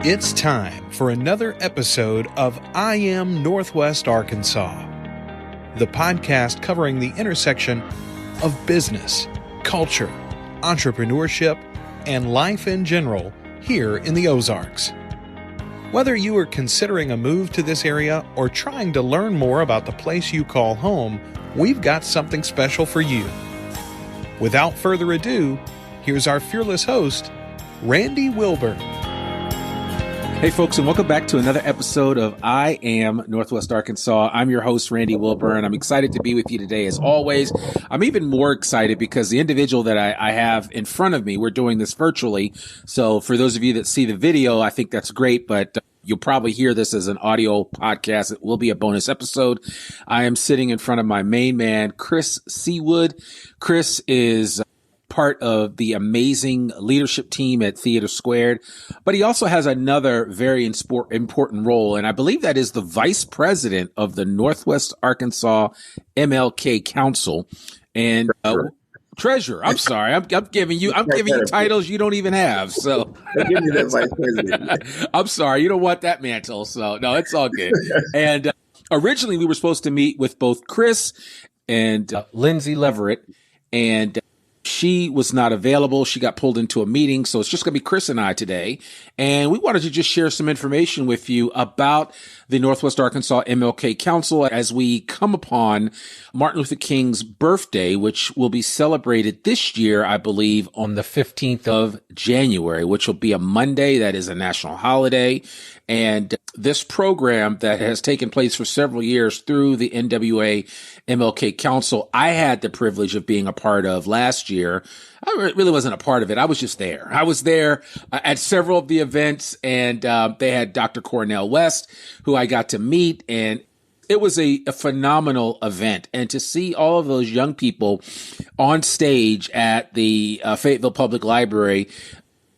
It's time for another episode of I Am Northwest Arkansas, the podcast covering the intersection of business, culture, entrepreneurship, and life in general here in the Ozarks. Whether you are considering a move to this area or trying to learn more about the place you call home, we've got something special for you. Without further ado, here's our fearless host, Randy Wilburn. Hey folks, and welcome back to another episode of I Am Northwest Arkansas. I'm your host, Randy Wilburn. I'm excited to be with you today as always. I'm even more excited because the individual that I have in front of me, we're doing this virtually. So for those of you that see the video, I think that's great, but you'll probably hear this as an audio podcast. It will be a bonus episode. I am sitting in front of my main man, Chris Seawood. Chris is part of the amazing leadership team at Theater Squared, but he also has another very important role, and I believe that is the vice president of the Northwest Arkansas MLK Council and treasurer. I'm sorry, I'm giving you titles you don't even have. So give me that vice president. I'm sorry, you don't want that mantle. So no, it's all good. And originally we were supposed to meet with both Chris and Lindsay Leverett, and she was not available. She got pulled into a meeting. So it's just going to be Chris and I today. And we wanted to just share some information with you about the Northwest Arkansas MLK Council as we come upon Martin Luther King's birthday, which will be celebrated this year, I believe, on the 15th of January, which will be a Monday. That is a national holiday. And this program that has taken place for several years through the NWA MLK Council, I had the privilege of being a part of last year. I really wasn't a part of it. I was just there. I was there at several of the events, and they had Dr. Cornell West, who I got to meet, and it was a phenomenal event. And to see all of those young people on stage at the Fayetteville Public Library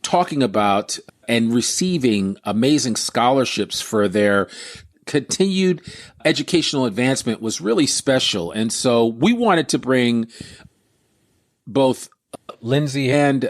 talking about and receiving amazing scholarships for their continued educational advancement was really special. And so we wanted to bring both Lindsay and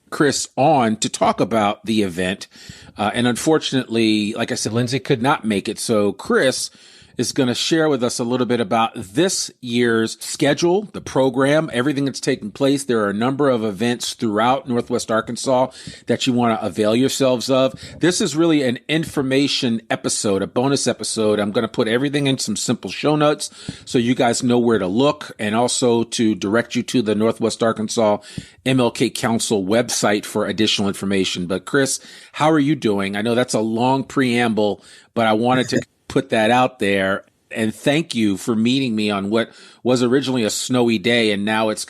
Chris on to talk about the event. And unfortunately, like I said, Lindsay could not make it. So Chris is going to share with us a little bit about this year's schedule, the program, everything that's taking place. There are a number of events throughout Northwest Arkansas that you want to avail yourselves of. This is really an information episode, a bonus episode. I'm going to put everything in some simple show notes so you guys know where to look, and also to direct you to the Northwest Arkansas MLK Council website for additional information. But Chris, how are you doing? I know that's a long preamble, but I wanted to put that out there, and thank you for meeting me on what was originally a snowy day, and now it's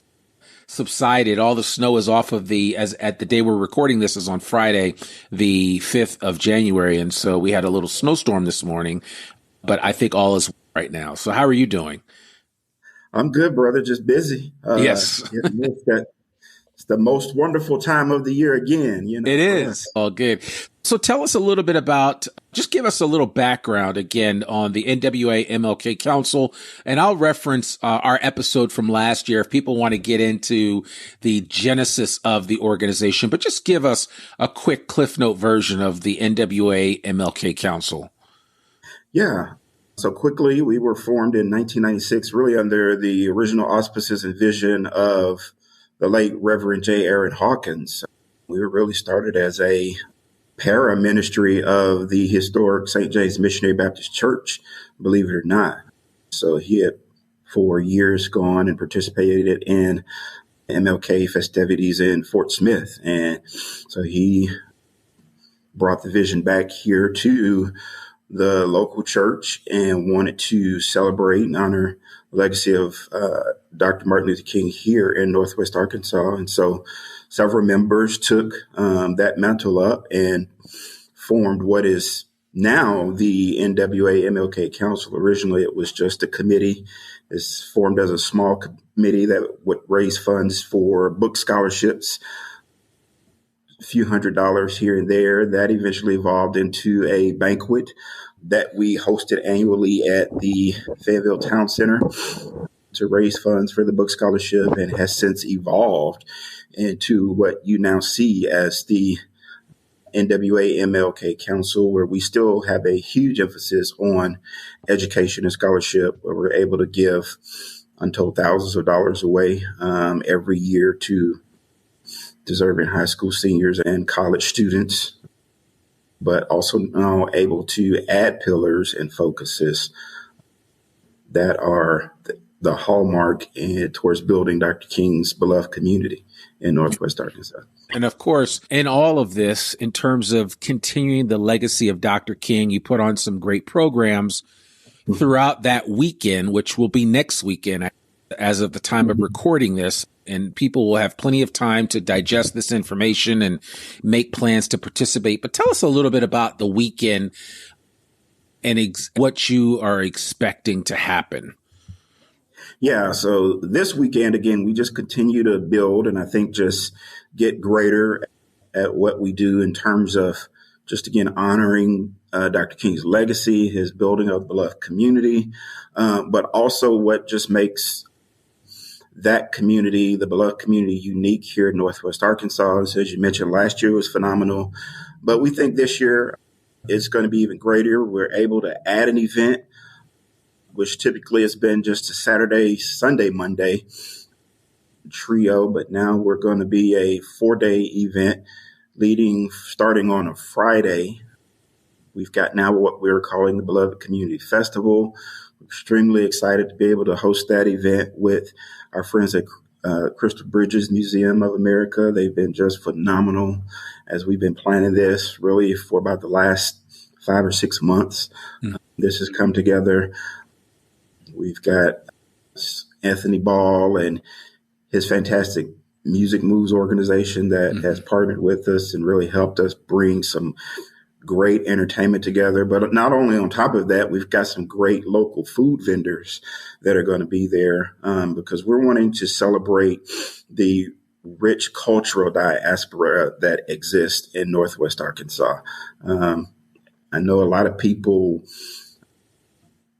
subsided. All the snow is off of at the day we're recording this is on Friday, the 5th of January, and so we had a little snowstorm this morning, but I think all is right now. So how are you doing? I'm good, brother. Just busy. Yes. It's the most wonderful time of the year again. You know, it is all good. So tell us a little bit just give us a little background again on the NWA MLK Council. And I'll reference our episode from last year if people want to get into the genesis of the organization. But just give us a quick Cliff Note version of the NWA MLK Council. Yeah. So quickly, we were formed in 1996, really under the original auspices and vision of the late Reverend J. Aaron Hawkins. We were really started as a para-ministry of the historic St. James Missionary Baptist Church, believe it or not. So he had for years gone and participated in MLK festivities in Fort Smith. And so he brought the vision back here to the local church and wanted to celebrate and honor the legacy of Dr. Martin Luther King here in Northwest Arkansas. And so several members took that mantle up and formed what is now the NWA MLK Council. Originally, it was just a committee. It's formed as a small committee that would raise funds for book scholarships, a few $100s here and there. That eventually evolved into a banquet that we hosted annually at the Fayetteville Town Center to raise funds for the book scholarship, and has since evolved into what you now see as the NWA MLK Council, where we still have a huge emphasis on education and scholarship, where we're able to give untold thousands of dollars away every year to deserving high school seniors and college students, but also now able to add pillars and focuses that are the hallmark towards building Dr. King's beloved community in Northwest Arkansas. And of course, in all of this, in terms of continuing the legacy of Dr. King, you put on some great programs throughout that weekend, which will be next weekend as of the time of recording this. And people will have plenty of time to digest this information and make plans to participate. But tell us a little bit about the weekend and what you are expecting to happen. Yeah, so this weekend, again, we just continue to build and I think just get greater at what we do in terms of just, again, honoring Dr. King's legacy, his building of the beloved community, but also what just makes that community, the beloved community, unique here in Northwest Arkansas. So as you mentioned, last year was phenomenal, but we think this year is going to be even greater. We're able to add an event, which typically has been just a Saturday, Sunday, Monday trio, but now we're going to be a 4-day event starting on a Friday. We've got now what we're calling the Beloved Community Festival. We're extremely excited to be able to host that event with our friends at Crystal Bridges Museum of America. They've been just phenomenal as we've been planning this really for about the last 5 or 6 months. This has come together. We've got Anthony Ball and his fantastic Music Moves organization that has partnered with us and really helped us bring some great entertainment together. But not only on top of that, we've got some great local food vendors that are going to be there because we're wanting to celebrate the rich cultural diaspora that exists in Northwest Arkansas. I know a lot of people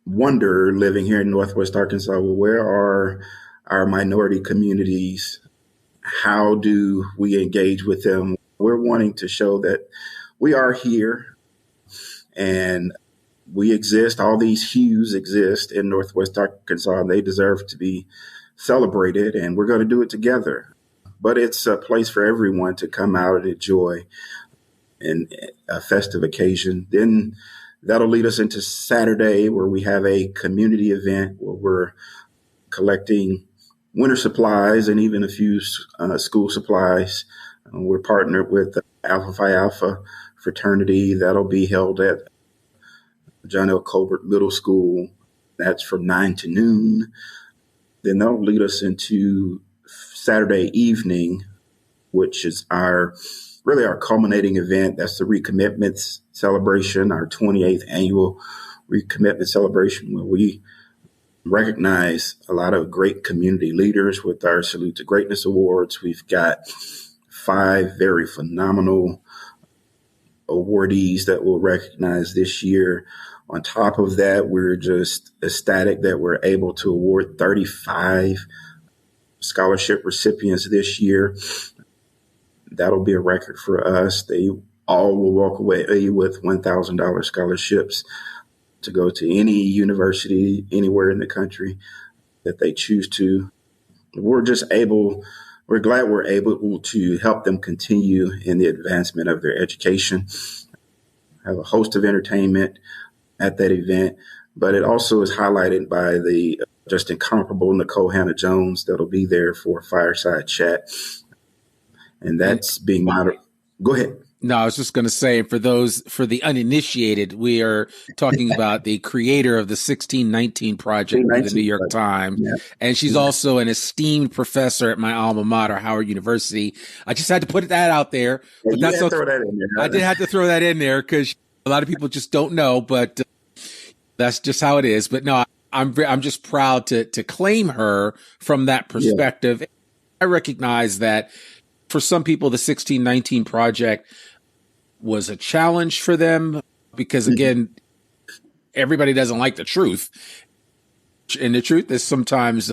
wonder, living here in Northwest Arkansas, well, where are our minority communities? How do we engage with them? We're wanting to show that we are here and we exist. All these hues exist in Northwest Arkansas and they deserve to be celebrated, and we're going to do it together. But it's a place for everyone to come out and enjoy and a festive occasion. Then that'll lead us into Saturday, where we have a community event where we're collecting winter supplies and even a few school supplies. We're partnered with Alpha Phi Alpha fraternity. That'll be held at John L. Colbert Middle School. That's from 9 to noon. Then that'll lead us into Saturday evening, which is our culminating event. That's the recommitment celebration, our 28th annual recommitment celebration, where we recognize a lot of great community leaders with our Salute to Greatness Awards. We've got 5 very phenomenal awardees that we'll recognize this year. On top of that, we're just ecstatic that we're able to award 35 scholarship recipients this year. That'll be a record for us. They all will walk away with $1,000 scholarships to go to any university anywhere in the country that they choose to. We're glad we're able to help them continue in the advancement of their education. Have a host of entertainment at that event, but it also is highlighted by the just incomparable Nicole Hannah-Jones that'll be there for a fireside chat. And that's being monitored. Go ahead. No, I was just going to say, for the uninitiated, we are talking about the creator of the 1619 Project for the New York Times. Yeah. And she's also an esteemed professor at my alma mater, Howard University. I just had to put that out there. But that's okay. Throw that in there. I did have to throw that in there because a lot of people just don't know, but that's just how it is. But no, I'm just proud to claim her from that perspective. Yeah. I recognize that for some people, the 1619 Project was a challenge for them because, again, everybody doesn't like the truth. And the truth is sometimes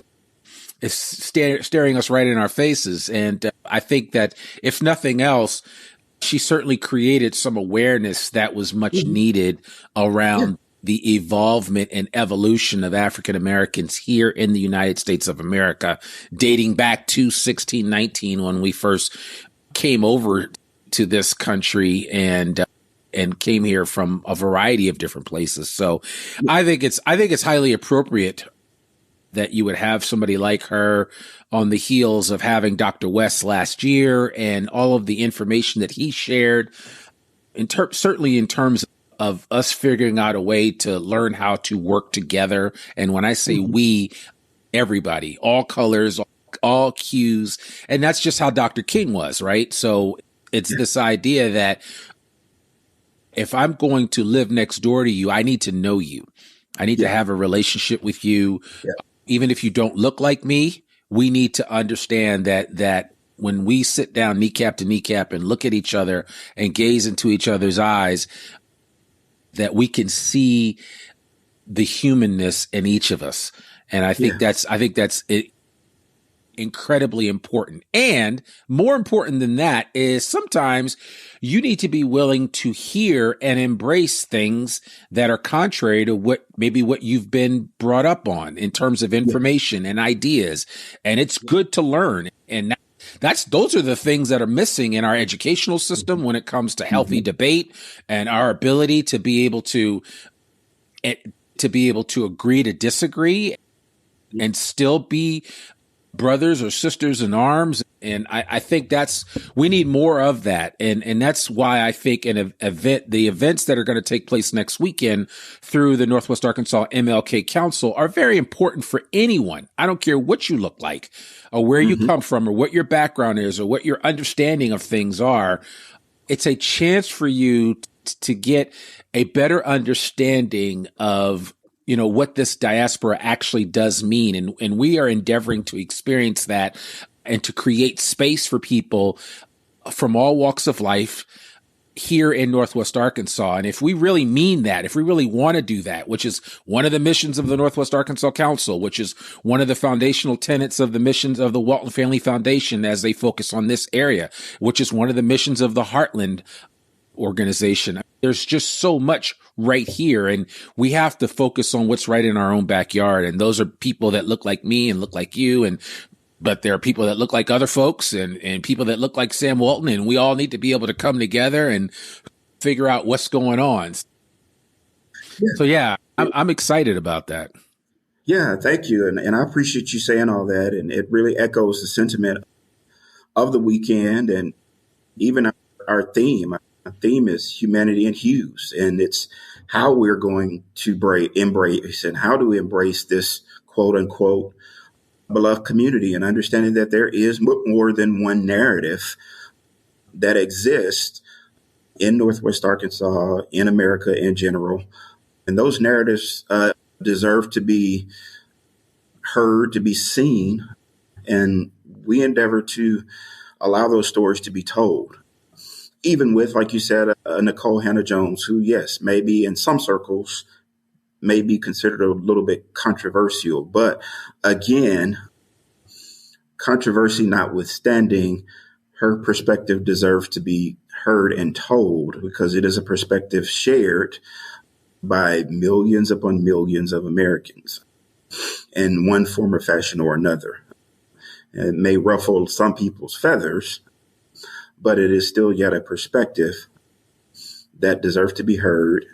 is staring us right in our faces. And I think that if nothing else, she certainly created some awareness that was much needed around the evolvement and evolution of African Americans here in the United States of America, dating back to 1619 when we first came over to this country and came here from a variety of different places. So I think it's highly appropriate that you would have somebody like her on the heels of having Dr. West last year and all of the information that he shared, certainly in terms of us figuring out a way to learn how to work together. And when I say we, everybody, all colors, all cues, and that's just how Dr. King was, right? So it's this idea that if I'm going to live next door to you, I need to know you. I need to have a relationship with you. Yeah. Even if you don't look like me, we need to understand that when we sit down kneecap to kneecap and look at each other and gaze into each other's eyes, that we can see the humanness in each of us. And I think that's incredibly important. And more important than that is sometimes you need to be willing to hear and embrace things that are contrary to what you've been brought up on in terms of information and ideas. And it's good to learn. And those are the things that are missing in our educational system when it comes to healthy debate and our ability to be able to agree to disagree and still be brothers or sisters in arms. And I think we need more of that. And that's why I think the events that are going to take place next weekend through the Northwest Arkansas MLK Council are very important for anyone. I don't care what you look like or where you come from or what your background is or what your understanding of things are. It's a chance for you to get a better understanding of what this diaspora actually does mean. And we are endeavoring to experience that and to create space for people from all walks of life here in Northwest Arkansas. And if we really mean that, if we really want to do that, which is one of the missions of the Northwest Arkansas Council, which is one of the foundational tenets of the missions of the Walton Family Foundation as they focus on this area, which is one of the missions of the Heartland organization. There's just so much right here, and we have to focus on what's right in our own backyard. And those are people that look like me and look like you, but there are people that look like other folks and people that look like Sam Walton, and we all need to be able to come together and figure out what's going on. So I'm excited about that. Yeah, thank you. And I appreciate you saying all that. And it really echoes the sentiment of the weekend and even our theme. Our theme is humanity in hues, and it's how we're going to embrace and how do we embrace this quote unquote beloved community, and understanding that there is more than one narrative that exists in Northwest Arkansas, in America in general. And those narratives deserve to be heard, to be seen, and we endeavor to allow those stories to be told. Even with, like you said, Nicole Hannah-Jones, who, yes, maybe in some circles may be considered a little bit controversial. But again, controversy notwithstanding, her perspective deserves to be heard and told because it is a perspective shared by millions upon millions of Americans in one form or fashion or another. It may ruffle some people's feathers, but it is still yet a perspective that deserves to be heard.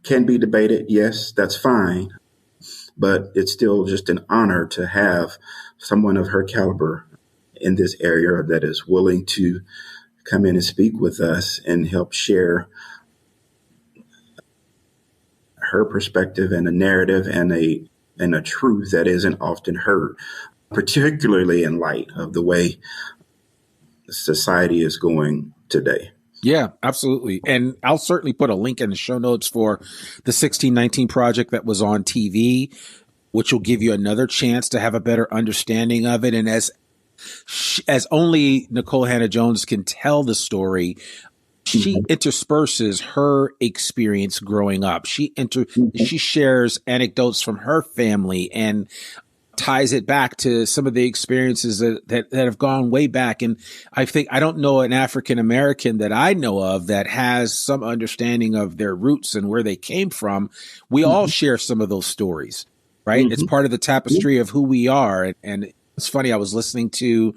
Can be debated, yes, that's fine, but it's still just an honor to have someone of her caliber in this area that is willing to come in and speak with us and help share her perspective and a narrative and a truth that isn't often heard, particularly in light of the way society is going today. Yeah, absolutely. And I'll certainly put a link in the show notes for the 1619 project that was on TV, which will give you another chance to have a better understanding of it. And as only Nicole Hannah-Jones can tell the story, she intersperses her experience growing up. She shares anecdotes from her family and ties it back to some of the experiences that have gone way back. And I don't know an African American that I know of that has some understanding of their roots and where they came from. We all share some of those stories, right? It's part of the tapestry of who we are. And it's funny, I was listening to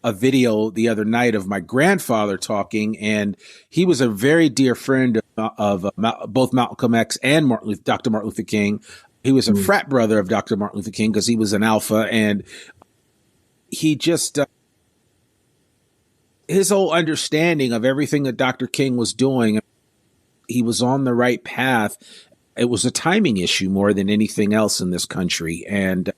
a video the other night of my grandfather talking, and he was a very dear friend of both Malcolm X and Dr. Martin Luther King. He was a frat brother of Dr. Martin Luther King because he was an alpha, and he just his whole understanding of everything that Dr. King was doing, he was on the right path. It was a timing issue more than anything else in this country. And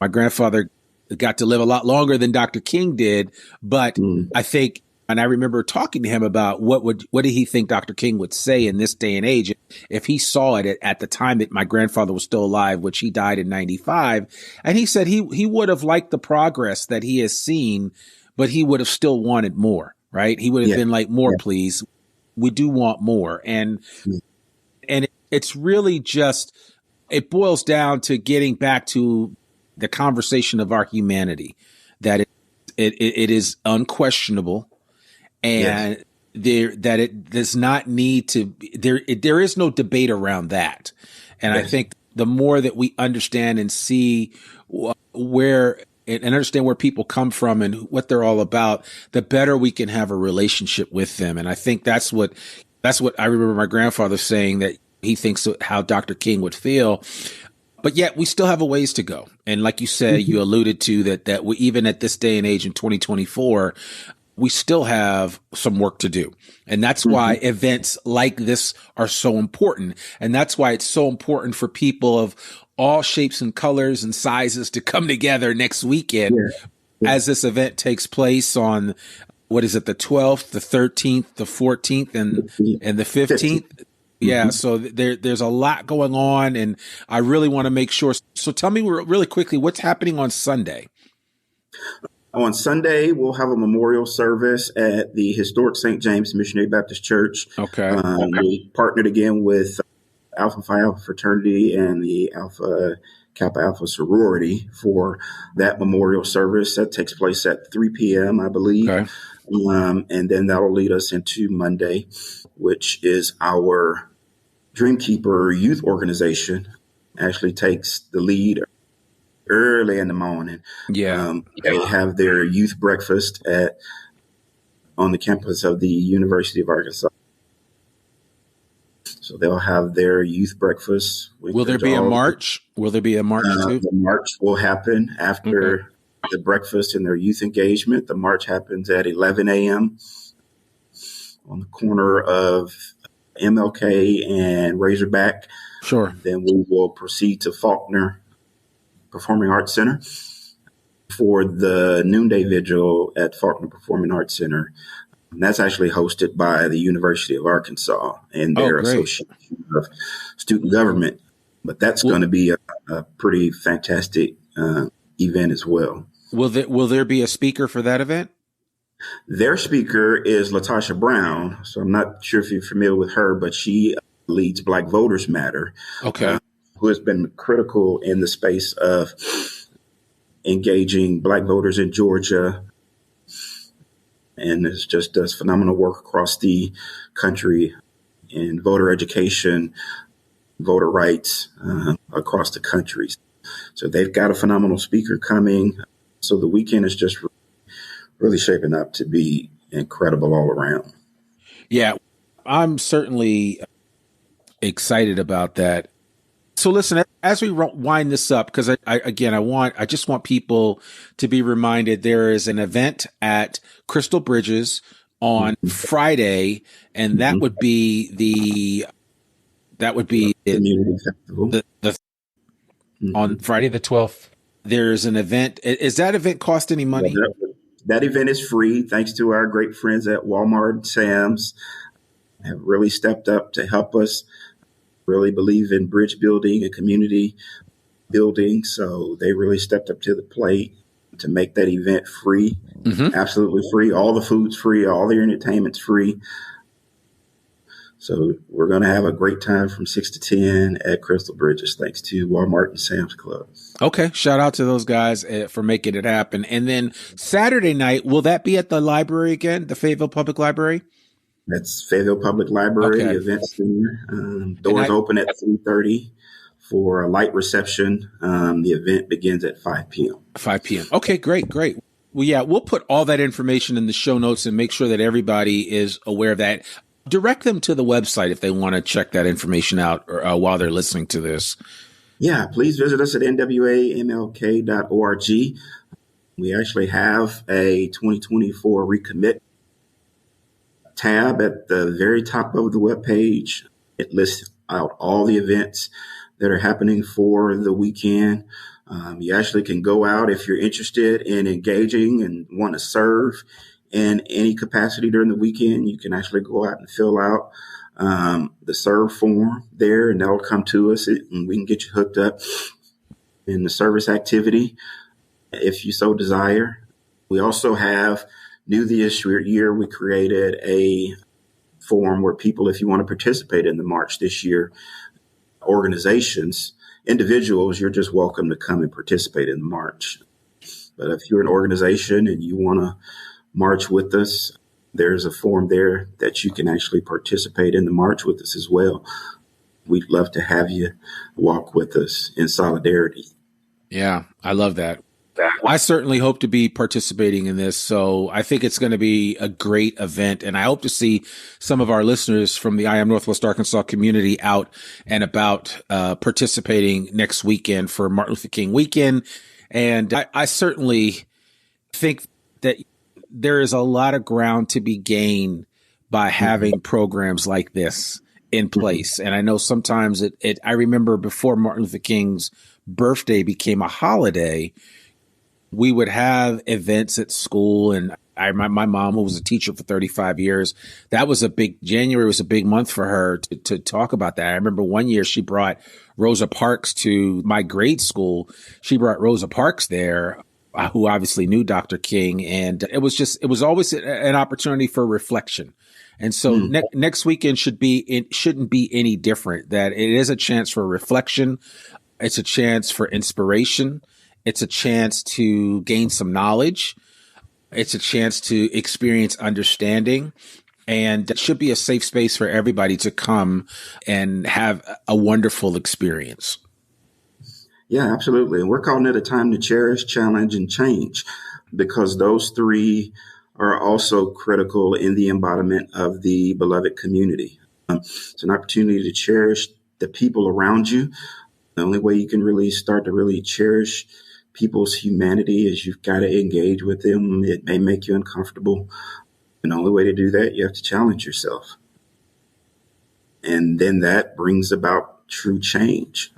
my grandfather got to live a lot longer than Dr. King did. But I think, and I remember talking to him about what did he think Dr. King would say in this day and age if he saw it at the time that my grandfather was still alive, which he died in 95. And he said he would have liked the progress that he has seen, but he would have still wanted more, right? He would have been like, more, please. We do want more. And it's really just, it boils down to getting back to the conversation of our humanity, that it is unquestionable, and that it does not need to, there is no debate around that. And I think the more that we understand and see where, and understand where people come from and what they're all about, the better we can have a relationship with them. And I think that's what I remember my grandfather saying, that he thinks how Dr. King would feel. But yet we still have a ways to go. And like you said, you alluded to that we, even at this day and age in 2024, we still have some work to do. And that's why events like this are so important. And that's why it's so important for people of all shapes and colors and sizes to come together next weekend as this event takes place on, what is it, the 12th, the 13th, the 14th, and the 15th. Yeah. So there's a lot going on, and I really want to make sure. So tell me really quickly, what's happening on Sunday? On Sunday, we'll have a memorial service at the historic St. James Missionary Baptist Church. Okay. We partnered again with Alpha Phi Alpha Fraternity and the Alpha Kappa Alpha Sorority for that memorial service. That takes place at 3 p.m., I believe. Okay. And then that'll lead us into Monday, which is our Dreamkeeper youth organization actually takes the lead early in the morning. They have their youth breakfast on the campus of the University of Arkansas. So they'll have their youth breakfast. Will there be a march? Will there be a march too? The march will happen after the breakfast and their youth engagement. The march happens at 11 a.m. on the corner of MLK and Razorback. Sure. Then we will proceed to Faulkner Performing Arts Center for the noonday vigil at Faulkner Performing Arts Center. And that's actually hosted by the University of Arkansas and their Association of Student Government. But that's going to be a pretty fantastic event as well. Will there be a speaker for that event? Their speaker is Latasha Brown. So I'm not sure if you're familiar with her, but she leads Black Voters Matter. Okay. Who has been critical in the space of engaging Black voters in Georgia. And it's just does phenomenal work across the country in voter education, voter rights across the country. So they've got a phenomenal speaker coming. So the weekend is just really shaping up to be incredible all around. Yeah, I'm certainly excited about that. So listen, as we wind this up, because I just want people to be reminded there is an event at Crystal Bridges on Friday, and that would be the Community Festival. On Friday the 12th. There's an event. Is that event cost any money? That event is free, thanks to our great friends at Walmart and Sam's. Have really stepped up to help us. Really believe in bridge building and community building. So they really stepped up to the plate to make that event free, absolutely free. All the food's free, all the entertainment's free. So we're going to have a great time from 6 to 10 at Crystal Bridges, thanks to Walmart and Sam's Club. Okay. Shout out to those guys for making it happen. And then Saturday night, will that be at the library again, the Fayetteville Public Library? That's Fayetteville Public Library, Okay. the event center. Doors open at 3:30 for a light reception. The event begins at 5 p.m. 5 p.m. Okay, great. Well, yeah, we'll put all that information in the show notes and make sure that everybody is aware of that. Direct them to the website if they want to check that information out while they're listening to this. Yeah, please visit us at nwamlk.org. We actually have a 2024 recommit tab at the very top of the webpage. It lists out all the events that are happening for the weekend. You actually can go out if you're interested in engaging and want to serve in any capacity during the weekend. You can actually go out and fill out the serve form there, and that'll come to us, and we can get you hooked up in the service activity if you so desire. We also have new this year, we created a form where people, if you want to participate in the march this year, organizations, individuals, you're just welcome to come and participate in the march. But if you're an organization and you want to march with us, there's a form there that you can actually participate in the march with us as well. We'd love to have you walk with us in solidarity. Yeah, I love that. I certainly hope to be participating in this. So I think it's going to be a great event. And I hope to see some of our listeners from the I Am Northwest Arkansas community out and about participating next weekend for Martin Luther King weekend. And I certainly think that there is a lot of ground to be gained by having programs like this in place. And I know sometimes I remember before Martin Luther King's birthday became a holiday, we would have events at school, and my mom, who was a teacher for 35 years, January was a big month for her to talk about that. I remember one year she brought Rosa Parks to my grade school. She brought Rosa Parks there, who obviously knew Dr. King. And it was always an opportunity for reflection. And so next weekend shouldn't be any different, that it is a chance for reflection. It's a chance for inspiration. It's a chance to gain some knowledge. It's a chance to experience understanding, and it should be a safe space for everybody to come and have a wonderful experience. Yeah, absolutely. And we're calling it a time to cherish, challenge, and change, because those three are also critical in the embodiment of the beloved community. It's an opportunity to cherish the people around you. The only way you can really start to really cherish people's humanity is you've got to engage with them. It may make you uncomfortable. And the only way to do that, you have to challenge yourself. And then that brings about true change.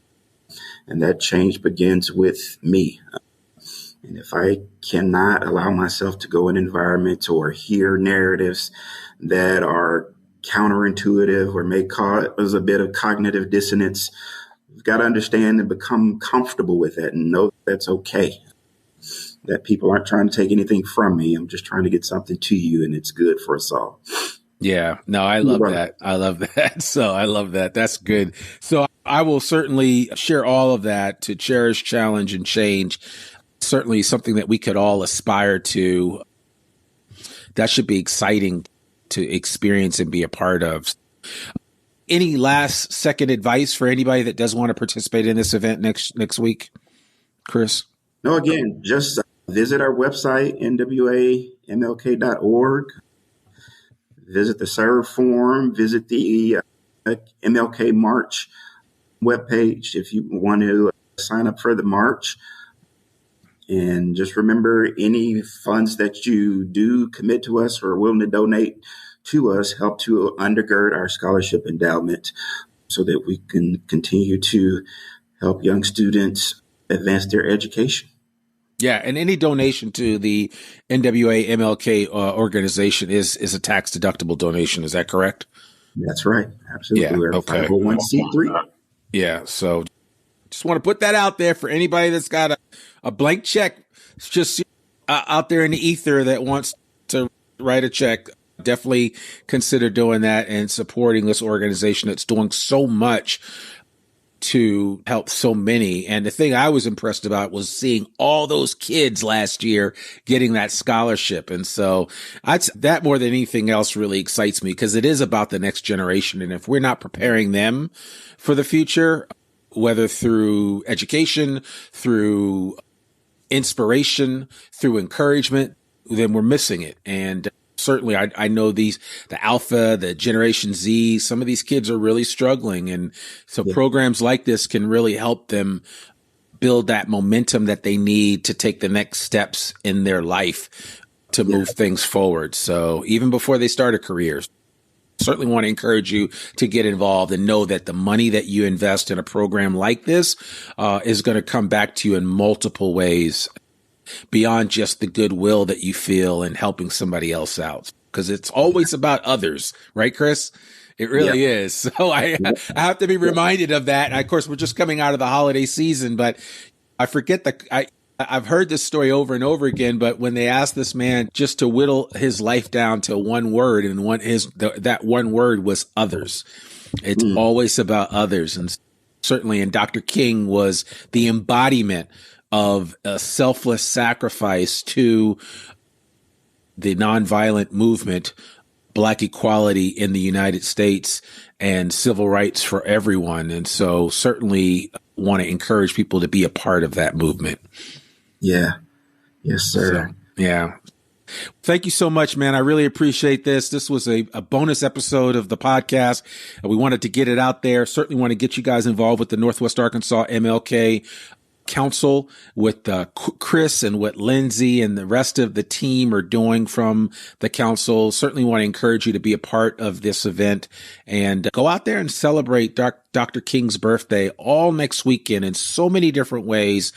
And that change begins with me. And if I cannot allow myself to go in environments or hear narratives that are counterintuitive or may cause a bit of cognitive dissonance, you've got to understand and become comfortable with that and know that's okay. That people aren't trying to take anything from me. I'm just trying to get something to you, and it's good for us all. Yeah, no, I love that. I love that. So I love that. That's good. So I will certainly share all of that to cherish, challenge, and change. Certainly something that we could all aspire to. That should be exciting to experience and be a part of. Any last second advice for anybody that does want to participate in this event next week, Chris? No, again, just visit our website, nwamlk.org. Visit the serve form. Visit the MLK March webpage if you want to sign up for the march. And just remember, any funds that you do commit to us or are willing to donate to us help to undergird our scholarship endowment so that we can continue to help young students advance their education. Yeah, and any donation to the NWA MLK organization is a tax-deductible donation. Is that correct? That's right. Absolutely. Yeah, We're a okay. 501c3. Yeah, so just want to put that out there for anybody that's got a blank check just out there in the ether that wants to write a check. Definitely consider doing that and supporting this organization that's doing so much to help so many. And the thing I was impressed about was seeing all those kids last year getting that scholarship. And so that more than anything else really excites me, because it is about the next generation. And if we're not preparing them for the future, whether through education, through inspiration, through encouragement, then we're missing it. And certainly, I know the Alpha, the Generation Z, some of these kids are really struggling. And so programs like this can really help them build that momentum that they need to take the next steps in their life to move things forward. So even before they start a career, certainly want to encourage you to get involved and know that the money that you invest in a program like this is going to come back to you in multiple ways, beyond just the goodwill that you feel in helping somebody else out. Because it's always about others, right, Chris? It really is. So I have to be reminded of that. And of course, we're just coming out of the holiday season, but I forget I've heard this story over and over again, but when they asked this man just to whittle his life down to one word, and that one word was others. It's always about others. And certainly, and Dr. King was the embodiment of a selfless sacrifice to the nonviolent movement, Black equality in the United States, and civil rights for everyone. And so certainly want to encourage people to be a part of that movement. Yeah. Yes, sir. So, yeah. Thank you so much, man. I really appreciate this. This was a bonus episode of the podcast. We wanted to get it out there. Certainly want to get you guys involved with the Northwest Arkansas MLK Council, with Chris and what Lindsay and the rest of the team are doing from the council. Certainly want to encourage you to be a part of this event and go out there and celebrate Dr. King's birthday all next weekend in so many different ways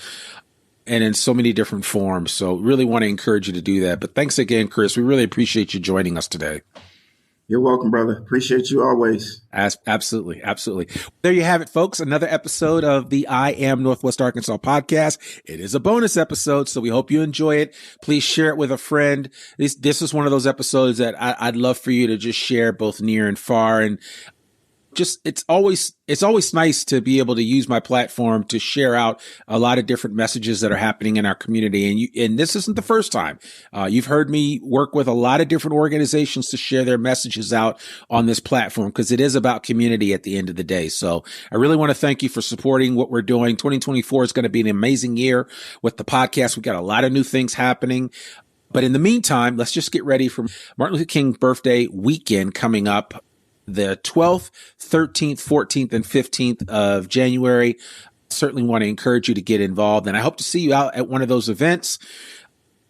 and in so many different forms. So really want to encourage you to do that. But thanks again, Chris. We really appreciate you joining us today. You're welcome, brother. Appreciate you always. Absolutely. Absolutely. There you have it, folks. Another episode of the I Am Northwest Arkansas podcast. It is a bonus episode, so we hope you enjoy it. Please share it with a friend. This is one of those episodes that I'd love for you to just share both near and far. And just, it's always nice to be able to use my platform to share out a lot of different messages that are happening in our community. And this isn't the first time. You've heard me work with a lot of different organizations to share their messages out on this platform, because it is about community at the end of the day. So I really want to thank you for supporting what we're doing. 2024 is going to be an amazing year with the podcast. We've got a lot of new things happening. But in the meantime, let's just get ready for Martin Luther King birthday weekend coming up, the 12th, 13th, 14th, and 15th of January. Certainly want to encourage you to get involved, and I hope to see you out at one of those events.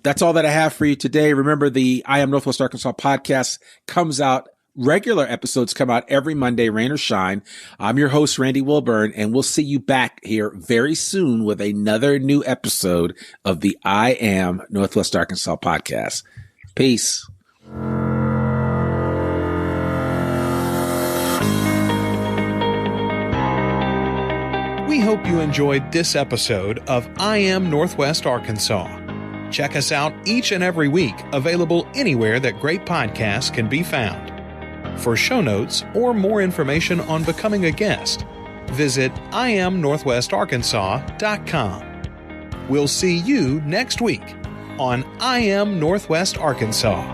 That's all that I have for you today. Remember, the I Am Northwest Arkansas podcast comes out. Regular episodes come out every Monday, rain or shine. I'm your host, Randy Wilburn, and we'll see you back here very soon with another new episode of the I Am Northwest Arkansas podcast. Peace. We hope you enjoyed this episode of I Am Northwest Arkansas. Check us out each and every week, available anywhere that great podcasts can be found. For show notes or more information on becoming a guest, visit IamNorthwestArkansas.com. We'll see you next week on I Am Northwest Arkansas.